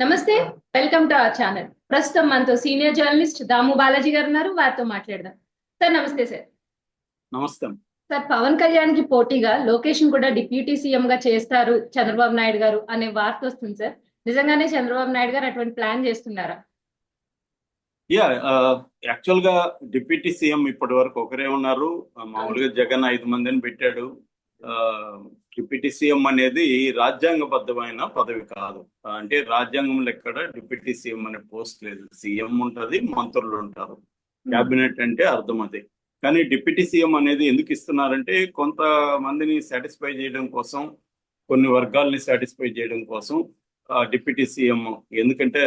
నమస్తే. Welcome to our channel. ప్రస్తుతం మనతో సీనియర్ జర్నలిస్ట్ దాము బాలాజీ గారు ఉన్నారు. వారితో మాట్లాడదాం. సార్ నమస్తే సార్. నమస్తే. సార్, పవన్ కళ్యాణ్ కి పోటీగా లోకేష్ కూడా డిప్యూటీ సీఎం గా చేస్తారు చంద్రబాబు నాయుడు గారు అనే వార్త వస్తుంది సార్. నిజంగానే చంద్రబాబు నాయుడు గారు అటువంటి ప్లాన్ చేస్తున్నారా? యాక్చువల్ గా డిప్యూటీ సీఎం ఇప్పటి వరకు ఒకరే ఉన్నారు. మామూలుగా జగన్ 5 మందిని పెట్టాడు. డిప్యూటీ సీఎం అనేది రాజ్యాంగబద్ధమైన పదవి కాదు. అంటే రాజ్యాంగంలో ఎక్కడ డిప్యూటీ సీఎం అనే పోస్ట్ లేదు. సీఎం ఉంటది, మంత్రులు ఉంటారు. క్యాబినెట్ అంటే అర్థం అదే. కానీ డిప్యూటీ సీఎం అనేది ఎందుకు ఇస్తున్నారంటే కొంతమందిని సాటిస్ఫై చేయడం కోసం, కొన్ని వర్గాల్ని సాటిస్ఫై చేయడం కోసం డిప్యూటీ సీఎం. ఎందుకంటే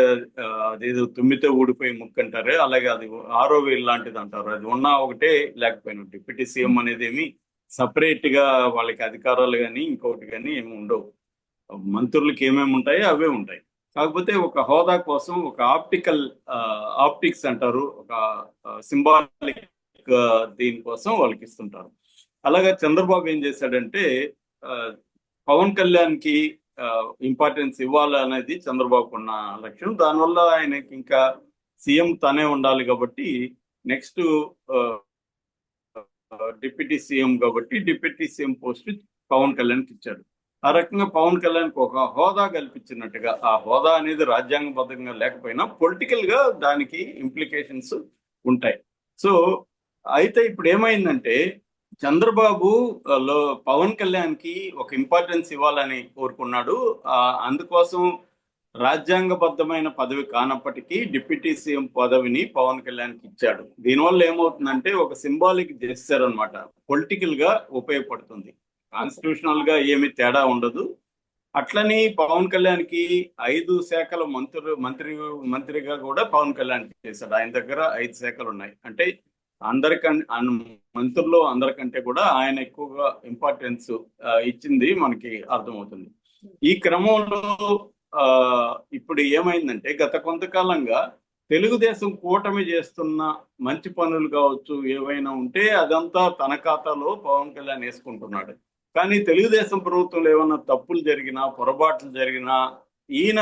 అదేదో తుమ్మితే ఊడిపోయి ముక్కు అంటారే, అలాగే అది 6వ వేలు లాంటిది అంటారు. అది ఉన్నా ఒకటే లేకపోయినా డిప్యూటీ సీఎం అనేది ఏమి సపరేట్ గా వాళ్ళకి అధికారాలు కానీ ఇంకొకటి కానీ ఏమి ఉండవు. మంత్రులకి ఏమేమి ఉంటాయో అవే ఉంటాయి. కాకపోతే ఒక హోదా కోసం ఒక ఆప్టిక్స్ అంటారు, ఒక సింబాలిక్ దీనికోసం వాళ్ళకి ఇస్తుంటారు. అలాగే చంద్రబాబు ఏం చేశాడంటే పవన్ కళ్యాణ్ కి ఇంపార్టెన్స్ ఇవ్వాలనేది చంద్రబాబుకు ఉన్న లక్ష్యం. దానివల్ల ఆయనకి ఇంకా సీఎం తనే ఉండాలి కాబట్టి నెక్స్ట్ డిప్యూటీ సీఎం కాబట్టి డిప్యూటీ సీఎం పోస్ట్ పవన్ కళ్యాణ్కి ఇచ్చాడు. ఆ రకంగా పవన్ కళ్యాణ్కి ఒక హోదా కల్పించినట్టుగా, ఆ హోదా అనేది రాజ్యాంగబద్ధంగా లేకపోయినా పొలిటికల్ గా దానికి ఇంప్లికేషన్స్ ఉంటాయి. సో అయితే ఇప్పుడు ఏమైందంటే చంద్రబాబు పవన్ కళ్యాణ్ కి ఒక ఇంపార్టెన్స్ ఇవ్వాలని కోరుకున్నాడు. అందుకోసం రాజ్యాంగబద్ధమైన పదవి కానప్పటికీ డిప్యూటీ సీఎం పదవిని పవన్ కళ్యాణ్ కి ఇచ్చాడు. దీనివల్ల ఏమవుతుందంటే ఒక సింబాలిక్ జెస్చర్ అనమాట, పొలిటికల్ గా ఉపయోగపడుతుంది. కాన్స్టిట్యూషనల్ గా ఏమి తేడా ఉండదు. అట్లని పవన్ కళ్యాణ్ కి 5 శాఖల మంత్రిగా కూడా పవన్ కళ్యాణ్ చేశాడు. ఆయన దగ్గర 5 శాఖలు ఉన్నాయి. అంటే మంత్రుల్లో అందరికంటే కూడా ఆయన ఎక్కువగా ఇంపార్టెన్స్ ఇచ్చింది మనకి అర్థమవుతుంది. ఈ క్రమంలో ఇప్పుడు ఏమైందంటే గత కొంతకాలంగా తెలుగుదేశం కూటమి చేస్తున్న మంచి పనులు కావచ్చు, ఏవైనా ఉంటే అదంతా తన ఖాతాలో పవన్ కళ్యాణ్ వేసుకుంటున్నాడు. కానీ తెలుగుదేశం ప్రభుత్వంలో ఏమైనా తప్పులు జరిగినా, పొరపాట్లు జరిగినా ఈయన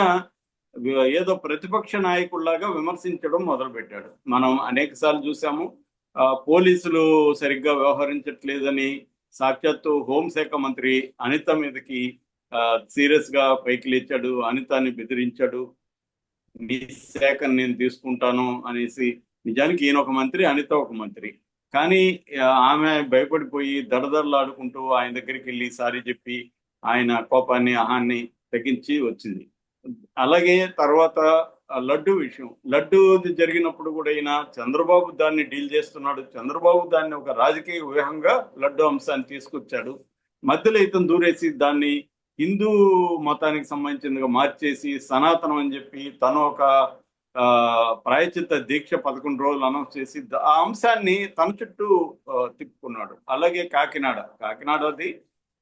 ఏదో ప్రతిపక్ష నాయకుల్లాగా విమర్శించడం మొదలుపెట్టాడు. మనం అనేక సార్లు చూసాము. పోలీసులు సరిగ్గా వ్యవహరించట్లేదని సాక్షాత్తు హోంశాఖ మంత్రి అనిత మీదకి సీరియస్ గా పైకి లేచాడు. అనితాన్ని బెదిరించాడు. నీ శాఖను నేను తీసుకుంటాను అనేసి. నిజానికి ఈయన ఒక మంత్రి, అనిత ఒక మంత్రి. కానీ ఆమె భయపడిపోయి దడదడలాడుకుంటూ ఆయన దగ్గరికి వెళ్ళి సారీ చెప్పి ఆయన కోపాన్ని, అహాన్ని తగ్గించి వచ్చింది. అలాగే తర్వాత లడ్డు విషయం, లడ్డు జరిగినప్పుడు కూడా ఈయన చంద్రబాబు దాన్ని డీల్ చేస్తున్నాడు. చంద్రబాబు దాన్ని ఒక రాజకీయ వ్యూహంగా లడ్డు అంశాన్ని తీసుకొచ్చాడు. మధ్యలో ఇతను దూరేసి దాన్ని హిందూ మతానికి సంబంధించిందిగా మార్చేసి సనాతనం అని చెప్పి తను ఒక ప్రాయచిత్త దీక్ష 11 రోజులు అనౌన్స్ చేసి ఆ అంశాన్ని తన చుట్టూ తిప్పుకున్నాడు. అలాగే కాకినాడది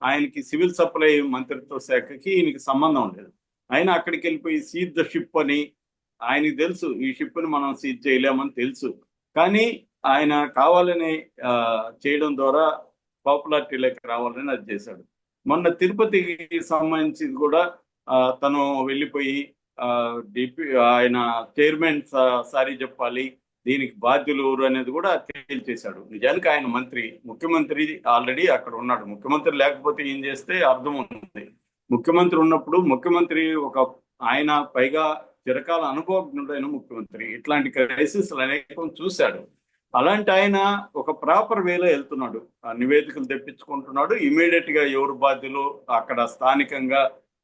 ఆయనకి సివిల్ సప్లై మంత్రిత్వ శాఖకి ఈయనకి సంబంధం ఉండేది. ఆయన అక్కడికి వెళ్ళిపోయి సీజ్ ద షిప్ అని, ఆయనకి తెలుసు ఈ షిప్ని మనం సీజ్ చేయలేమని తెలుసు. కానీ ఆయన కావాలని చేయడం ద్వారా పాపులారిటీలోకి రావాలని అది చేశాడు. మొన్న తిరుపతికి సంబంధించి కూడా తను వెళ్ళిపోయి ఆయన చైర్మన్ సారీ చెప్పాలి, దీనికి బాధ్యులు ఎవరు అనేది కూడా తేల్చేశాడు. నిజానికి ఆయన ముఖ్యమంత్రి ఆల్రెడీ అక్కడ ఉన్నాడు. ముఖ్యమంత్రి లేకపోతే ఏం చేస్తే అర్థం ఉంటుంది. ముఖ్యమంత్రి ఉన్నప్పుడు ముఖ్యమంత్రి ఆయన పైగా చిరకాల అనుభవజ్ఞుడైన ముఖ్యమంత్రి, ఇట్లాంటి క్రైసిస్ అనేకం చూశాడు. అలాంటి ఆయన ఒక ప్రాపర్ వేలో వెళ్తున్నాడు. నివేదికలు తెప్పించుకుంటున్నాడు. ఇమీడియట్ గా ఎవరు బాధ్యులు అక్కడ స్థానికంగా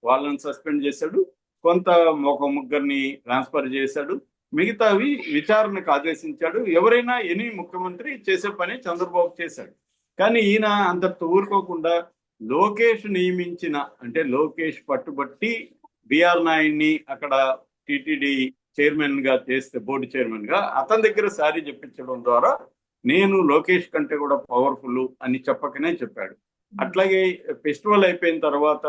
వాళ్ళని సస్పెండ్ చేశాడు. ఒక ముగ్గురిని ట్రాన్స్ఫర్ చేశాడు. మిగతావి విచారణకు ఆదేశించాడు. ఎవరైనా ఎనీ ముఖ్యమంత్రి చేసే పని చంద్రబాబు చేశాడు. కానీ ఈయన అంతటితో ఊరుకోకుండా లోకేష్ నియమించిన, అంటే లోకేష్ పట్టుబట్టి బిఆర్ నాయుడిని అక్కడ టిటిడి చైర్మన్ గా చేస్తే, బోర్డు చైర్మన్ గా అతని దగ్గర సారీ చెప్పించడం ద్వారా నేను లోకేష్ కంటే కూడా పవర్ఫుల్ అని చెప్పకనే చెప్పాడు. అట్లాగే ఫెస్టివల్ అయిపోయిన తర్వాత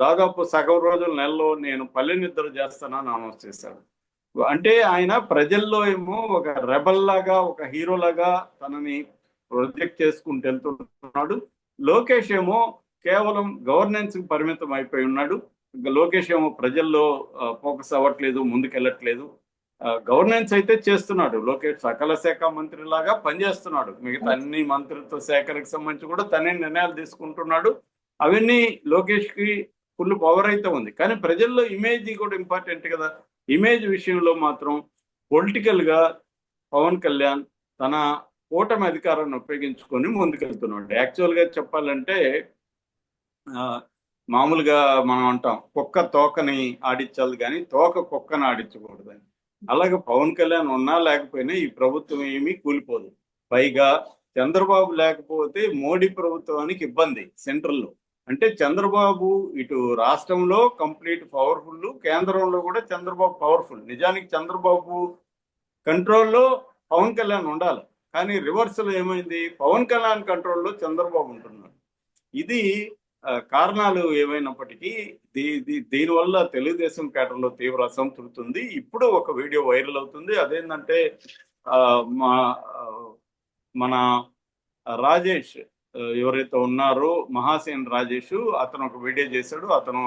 దాదాపు సగం రోజుల నెలలో నేను పల్లె నిద్ర చేస్తానని అనౌన్స్ చేశాడు. అంటే ఆయన ప్రజల్లో ఏమో ఒక రెబల్ లాగా, ఒక హీరోలాగా తనని ప్రొజెక్ట్ చేసుకుంటూ వెళ్తున్నాడు. లోకేష్ ఏమో కేవలం గవర్నెన్స్ కి పరిమితం అయిపోయి ఉన్నాడు. లోకేష్ ఏమో ప్రజల్లో ఫోకస్ అవ్వట్లేదు, ముందుకెళ్ళట్లేదు. గవర్నెన్స్ అయితే చేస్తున్నాడు. లోకేష్ సకల శాఖ మంత్రి లాగా పనిచేస్తున్నాడు. మిగతా అన్ని మంత్రిత్వ శాఖలకు సంబంధించి కూడా తనే నిర్ణయాలు తీసుకుంటున్నాడు. అవన్నీ లోకేష్ కి ఫుల్ పవర్ అయితే ఉంది. కానీ ప్రజల్లో ఇమేజ్ కూడా ఇంపార్టెంట్ కదా. ఇమేజ్ విషయంలో మాత్రం పొలిటికల్ గా పవన్ కళ్యాణ్ తన కూటమి అధికారాన్ని ఉపయోగించుకొని ముందుకెళ్తున్నాడు. యాక్చువల్ గా చెప్పాలంటే మామూలుగా మనం అంటాం కుక్క తోకని ఆడించాలి కానీ తోక కుక్కని ఆడించకూడదని. అలాగే పవన్ కళ్యాణ్ ఉన్నా లేకపోయినా ఈ ప్రభుత్వం ఏమీ కూలిపోదు. పైగా చంద్రబాబు లేకపోతే మోడీ ప్రభుత్వానికి ఇబ్బంది సెంట్రల్లో. అంటే చంద్రబాబు ఇటు రాష్ట్రంలో కంప్లీట్ పవర్ఫుల్, కేంద్రంలో కూడా చంద్రబాబు పవర్ఫుల్. నిజానికి చంద్రబాబు కంట్రోల్లో పవన్ కళ్యాణ్ ఉండాలి, కానీ రివర్సల్ ఏమైంది, పవన్ కళ్యాణ్ కంట్రోల్లో చంద్రబాబు ఉంటున్నాడు. ఇది కారణాలు ఏమైనప్పటికీ దీనివల్ల తెలుగుదేశం కేటర్లో తీవ్ర అసంతృప్తి ఉంది. ఇప్పుడు ఒక వీడియో వైరల్ అవుతుంది. అదేంటంటే మన రాజేష్ ఎవరైతే ఉన్నారో మహాసేన్ రాజేష్, అతను ఒక వీడియో చేశాడు. అతను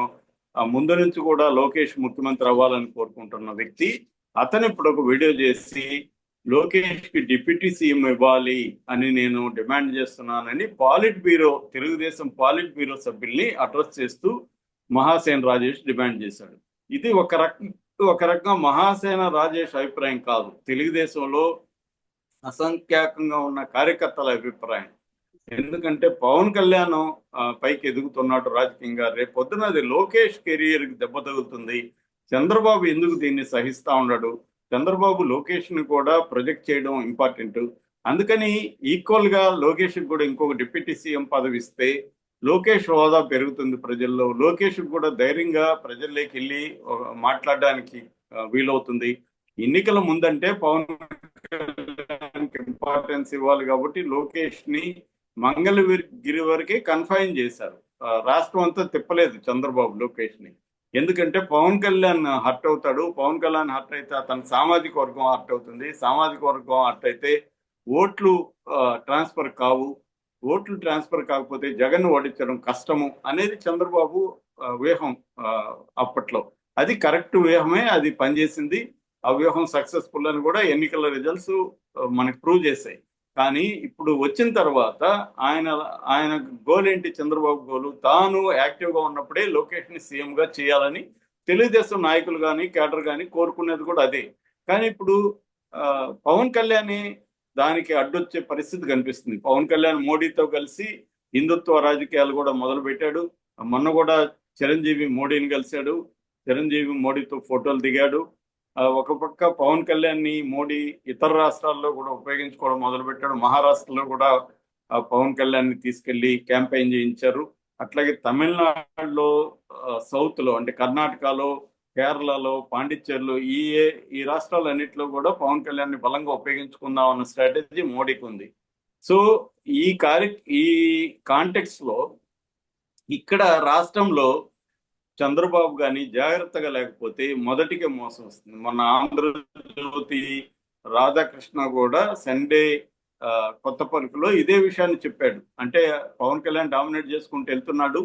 ముందు నుంచి కూడా లోకేష్ ముఖ్యమంత్రి అవ్వాలని కోరుకుంటున్న వ్యక్తి. అతను ఇప్పుడు ఒక వీడియో చేసి లోకేష్ కి డిప్యూటీ సీఎం ఇవ్వాలి అని నేను డిమాండ్ చేస్తున్నానని తెలుగుదేశం పాలిట్ బ్యూరో సభ్యుల్ని అడ్రస్ చేస్తూ మహాసేన రాజేష్ డిమాండ్ చేశాడు. ఇది ఒక రకంగా మహాసేన రాజేష్ అభిప్రాయం కాదు, తెలుగుదేశంలో అసంఖ్యాకంగా ఉన్న కార్యకర్తల అభిప్రాయం. ఎందుకంటే పవన్ కళ్యాణ్ పైకి ఎదుగుతున్నాడు రాజకీయంగా, రేపు పొద్దున అది లోకేష్ కెరియర్ కి దెబ్బ తగులుతుంది. చంద్రబాబు ఎందుకు దీన్ని సహిస్తా ఉన్నాడు, చంద్రబాబు లోకేష్ ని కూడా ప్రొజెక్ట్ చేయడం ఇంపార్టెంట్. అందుకని ఈక్వల్ గా లోకేష్ కూడా ఇంకొక డిప్యూటీ సీఎం పదవి ఇస్తే లోకేష్ హోదా పెరుగుతుంది ప్రజల్లో. లోకేష్ కూడా ధైర్యంగా ప్రజల్లోకి వెళ్ళి మాట్లాడడానికి వీలవుతుంది. ఎన్నికల ముందంటే పవన్ ఇంపార్టెన్స్ ఇవ్వాలి కాబట్టి లోకేష్ ని మంగళగిరి వరకే కన్ఫైన్ చేశారు. రాష్ట్రం అంతా తిప్పలేదు చంద్రబాబు లోకేష్ ని. ఎందుకంటే పవన్ కళ్యాణ్ హర్ట్ అవుతాడు. పవన్ కళ్యాణ్ హర్ట్ అయితే అతని సామాజిక వర్గం హర్ట్ అవుతుంది. సామాజిక వర్గం హర్ట్ అయితే ఓట్లు ట్రాన్స్ఫర్ కావు. ఓట్లు ట్రాన్స్ఫర్ కాకపోతే జగన్ ఓడించడం కష్టము అనేది చంద్రబాబు వ్యూహం అప్పట్లో. అది కరెక్ట్ వ్యూహమే, అది పనిచేసింది. ఆ వ్యూహం సక్సెస్ఫుల్ అని కూడా ఎన్నికల రిజల్ట్స్ మనకు ప్రూవ్ చేశాయి. కానీ ఇప్పుడు వచ్చిన తర్వాత ఆయన గోల్ ఏంటి, చంద్రబాబు గోలు తాను యాక్టివ్ గా ఉన్నప్పుడే లోకేష్ ని సీఎం గా చేయాలని తెలుగుదేశం నాయకులు కానీ కేడర్ కానీ కోరుకునేది కూడా అదే. కానీ ఇప్పుడు పవన్ కళ్యాణ్ దానికి అడ్డొచ్చే పరిస్థితి కనిపిస్తుంది. పవన్ కళ్యాణ్ మోడీతో కలిసి హిందుత్వ రాజకీయాలు కూడా మొదలు పెట్టాడు. మొన్న కూడా చిరంజీవి మోడీని కలిశాడు, చిరంజీవి మోడీతో ఫోటోలు దిగాడు. ఒక పక్క పవన్ కళ్యాణ్ ని మోడీ ఇతర రాష్ట్రాల్లో కూడా ఉపయోగించుకోవడం మొదలు పెట్టాడు. మహారాష్ట్రలో కూడా పవన్ కళ్యాణ్ ని తీసుకెళ్లి క్యాంపెయిన్ చేయించారు. అట్లాగే తమిళనాడులో, సౌత్ లో అంటే కర్ణాటకలో, కేరళలో, పాండిచ్చేరిలో ఈ రాష్ట్రాలన్నింటిలో కూడా పవన్ కళ్యాణ్ ని బలంగా ఉపయోగించుకుందాం అన్న స్ట్రాటజీ మోడీకి ఉంది. సో ఈ కాంటెక్స్ట్ లో ఇక్కడ రాష్ట్రంలో చంద్రబాబు గాని జాగ్రత్తగా లేకపోతే మొదటికే మోసం వస్తుంది. మొన్న ఆంధ్రజ్యోతి రాధాకృష్ణ కూడా సండే కొత్తపల్లిలో ఇదే విషయాన్ని చెప్పాడు. అంటే పవన్ కళ్యాణ్ డామినేట్ చేసుకుంటూ వెళ్తున్నాడు,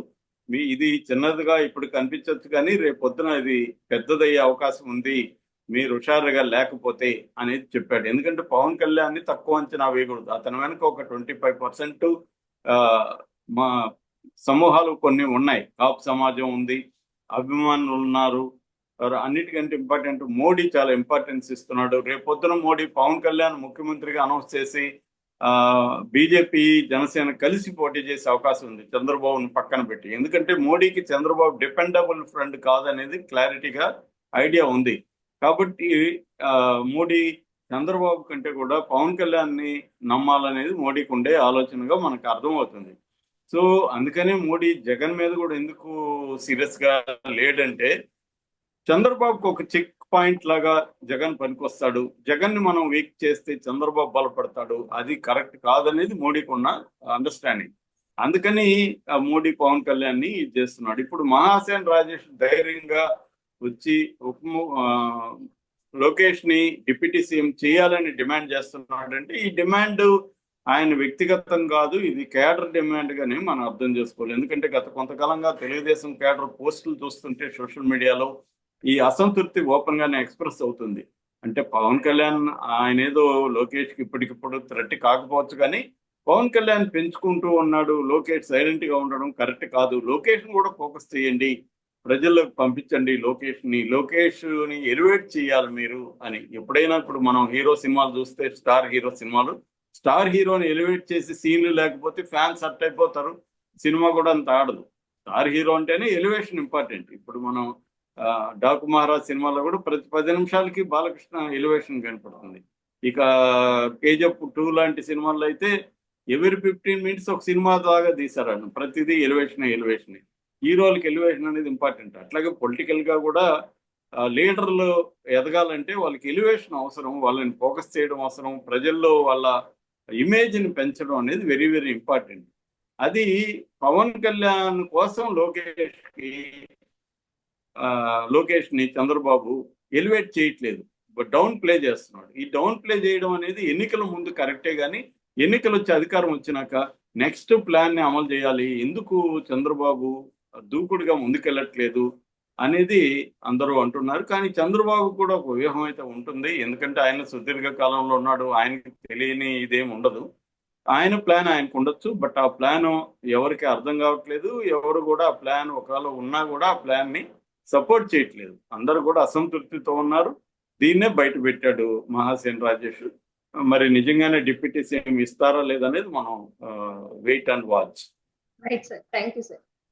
ఇది చిన్నదిగా ఇప్పుడు కనిపించవచ్చు కానీ రేపు పొద్దున ఇది పెద్దదయ్యే అవకాశం ఉంది, మీరు హుషారుగా లేకపోతే అనేది చెప్పాడు. ఎందుకంటే పవన్ కళ్యాణ్ ని తక్కువ అంచనా వేయకూడదు. అతని వెనుక ఒక 25% మా సమూహాలు కొన్ని ఉన్నాయి. కాపు సమాజం ఉంది, అభిమానులు ఉన్నారు. అన్నిటికంటే ఇంపార్టెంట్ మోడీ చాలా ఇంపార్టెన్స్ ఇస్తున్నాడు. రేపొద్దున మోడీ పవన్ కళ్యాణ్ ముఖ్యమంత్రిగా అనౌన్స్ చేసి బీజేపీ జనసేన కలిసి పోటీ చేసే అవకాశం ఉంది చంద్రబాబును పక్కన పెట్టి. ఎందుకంటే మోడీకి చంద్రబాబు డిపెండబుల్ ఫ్రెండ్ కాదనేది క్లారిటీగా ఐడియా ఉంది. కాబట్టి మోడీ చంద్రబాబు కంటే కూడా పవన్ కళ్యాణ్ ని నమ్మాలనేది మోడీకి ఉండే ఆలోచనగా మనకు అర్థమవుతుంది. సో అందుకనే మోడీ జగన్ మీద కూడా ఎందుకు సీరియస్ గా లేడంటే చంద్రబాబుకు ఒక చెక్ పాయింట్ లాగా జగన్ పనికొస్తాడు. జగన్ ని మనం వీక్ చేస్తే చంద్రబాబు బలపడతాడు. అది కరెక్ట్ కాదనేది మోడీకి ఉన్న అండర్స్టాండింగ్. అందుకని మోడీ పవన్ కళ్యాణ్ ని ఇది చేస్తున్నాడు. ఇప్పుడు మహాసేన్ రాజేష్ ధైర్యంగా వచ్చి లోకేష్ ని డిప్యూటీ సీఎం చేయాలని డిమాండ్ చేస్తున్నాడు. అంటే ఈ డిమాండ్ ఆయన వ్యక్తిగతం కాదు, ఇది కేడర్ డిమాండ్ గానే మనం అర్థం చేసుకోవాలి. ఎందుకంటే గత కొంతకాలంగా తెలుగుదేశం కేడర్ పోస్టులు చూస్తుంటే సోషల్ మీడియాలో ఈ అసంతృప్తి ఓపెన్ గానే ఎక్స్ప్రెస్ అవుతుంది. అంటే పవన్ కళ్యాణ్ ఆయన ఏదో లోకేష్ కి ఇప్పటికిప్పుడు థ్రెట్ కాకపోవచ్చు, కానీ పవన్ కళ్యాణ్ పెంచుకుంటూ ఉన్నాడు, లోకేష్ సైలెంట్ గా ఉండడం కరెక్ట్ కాదు. లోకేష్ కూడా ఫోకస్ చేయండి, ప్రజల్లోకి పంపించండి, లోకేష్ ని ఎలివేట్ చేయాలి మీరు అని. ఎప్పుడైనా ఇప్పుడు మనం హీరో సినిమాలు చూస్తే, స్టార్ హీరో సినిమాలు, స్టార్ హీరోని ఎలివేట్ చేసి సీన్లు లేకపోతే ఫ్యాన్స్ హర్ట్ అయిపోతారు, సినిమా కూడా అంత ఆడదు. స్టార్ హీరో అంటేనే ఎలివేషన్ ఇంపార్టెంట్. ఇప్పుడు మనం డాకు మహారాజ్ సినిమాలో కూడా ప్రతి 10 నిమిషాలకి బాలకృష్ణ ఎలివేషన్ కనపడుతుంది. ఇక కేజీఎఫ్ 2 లాంటి సినిమాల్లో అయితే ఎవరి 15 మినిట్స్ ఒక సినిమా దాకా తీశారు. ప్రతిదీ ఎలివేషన్. హీరోలకి ఎలివేషన్ అనేది ఇంపార్టెంట్. అట్లాగే పొలిటికల్ గా కూడా లీడర్లు ఎదగాలంటే వాళ్ళకి ఎలివేషన్ అవసరం, వాళ్ళని ఫోకస్ చేయడం అవసరం, ప్రజల్లో వాళ్ళ ఇమేజ్ ని పెంచడం అనేది వెరీ వెరీ ఇంపార్టెంట్. అది పవన్ కళ్యాణ్ కోసం లోకేష్ ని చంద్రబాబు ఎలివేట్ చేయట్లేదు, డౌన్ ప్లే చేస్తున్నాడు. ఈ డౌన్ ప్లే చేయడం అనేది ఎన్నికల ముందు కరెక్టే, కానీ ఎన్నికలు వచ్చి అధికారం వచ్చినాక నెక్స్ట్ ప్లాన్ ని అమలు చేయాలి. ఎందుకు చంద్రబాబు దూకుడుగా ముందుకెళ్ళట్లేదు అనేది అందరూ అంటున్నారు. కానీ చంద్రబాబు కూడా ఒక వ్యూహం అయితే ఉంటుంది, ఎందుకంటే ఆయన సుదీర్ఘ కాలంలో ఉన్నాడు, ఆయనకి తెలియని ఇదేం ఉండదు. ఆయన ప్లాన్ ఆయనకు ఉండొచ్చు, బట్ ఆ ప్లాన్ ఎవరికి అర్థం కావట్లేదు. ఎవరు కూడా ఆ ప్లాన్ ఒకవేళ ఉన్నా కూడా ఆ ప్లాన్ ని సపోర్ట్ చేయట్లేదు. అందరూ కూడా అసంతృప్తితో ఉన్నారు. దీన్నే బయట పెట్టాడు మహాసేన్ రాజేష్. మరి నిజంగానే డిప్యూటీ సీఎం ఇస్తారా లేదనేది మనం wait and watch. Right sir, thank you sir.